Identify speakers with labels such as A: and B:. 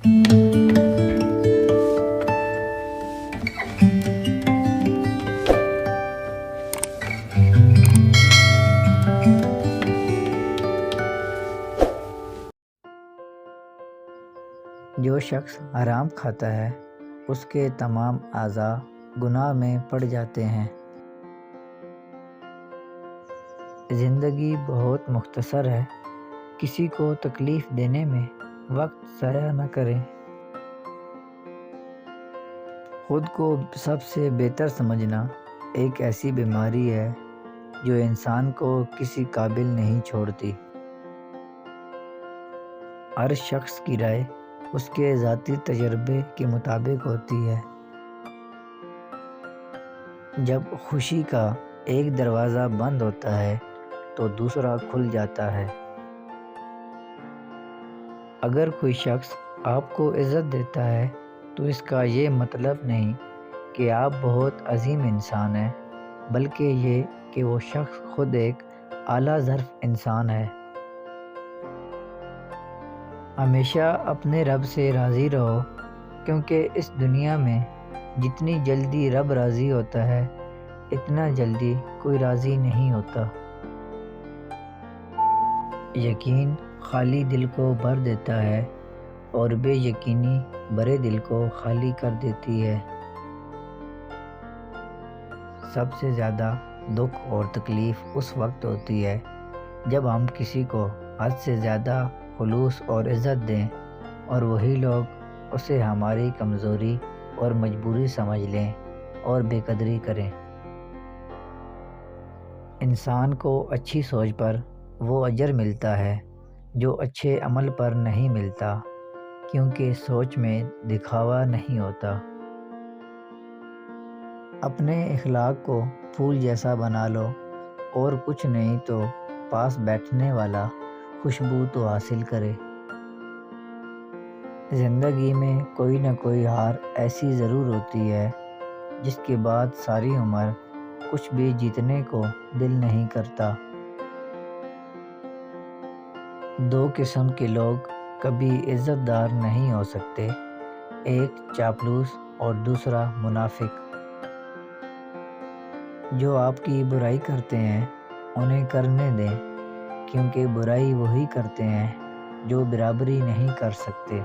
A: جو شخص حرام کھاتا ہے اس کے تمام اعضاء گناہ میں پڑ جاتے ہیں۔ زندگی بہت مختصر ہے، کسی کو تکلیف دینے میں وقت ضائع نہ کریں۔ خود کو سب سے بہتر سمجھنا ایک ایسی بیماری ہے جو انسان کو کسی قابل نہیں چھوڑتی۔ ہر شخص کی رائے اس کے ذاتی تجربے کے مطابق ہوتی ہے۔ جب خوشی کا ایک دروازہ بند ہوتا ہے تو دوسرا کھل جاتا ہے۔ اگر کوئی شخص آپ کو عزت دیتا ہے تو اس کا یہ مطلب نہیں کہ آپ بہت عظیم انسان ہیں، بلکہ یہ کہ وہ شخص خود ایک اعلیٰ ظرف انسان ہے۔ ہمیشہ اپنے رب سے راضی رہو، کیونکہ اس دنیا میں جتنی جلدی رب راضی ہوتا ہے اتنا جلدی کوئی راضی نہیں ہوتا۔ یقین خالی دل کو بھر دیتا ہے اور بے یقینی بھرے دل کو خالی کر دیتی ہے۔ سب سے زیادہ دکھ اور تکلیف اس وقت ہوتی ہے جب ہم کسی کو حد سے زیادہ خلوص اور عزت دیں اور وہی لوگ اسے ہماری کمزوری اور مجبوری سمجھ لیں اور بے قدری کریں۔ انسان کو اچھی سوچ پر وہ اجر ملتا ہے جو اچھے عمل پر نہیں ملتا، کیونکہ سوچ میں دکھاوا نہیں ہوتا۔ اپنے اخلاق کو پھول جیسا بنا لو اور کچھ نہیں تو پاس بیٹھنے والا خوشبو تو حاصل کرے۔ زندگی میں کوئی نہ کوئی ہار ایسی ضرور ہوتی ہے جس کے بعد ساری عمر کچھ بھی جیتنے کو دل نہیں کرتا۔ دو قسم کے لوگ کبھی عزت دار نہیں ہو سکتے، ایک چاپلوس اور دوسرا منافق۔ جو آپ کی برائی کرتے ہیں انہیں کرنے دیں، کیونکہ برائی وہی کرتے ہیں جو برابری نہیں کر سکتے۔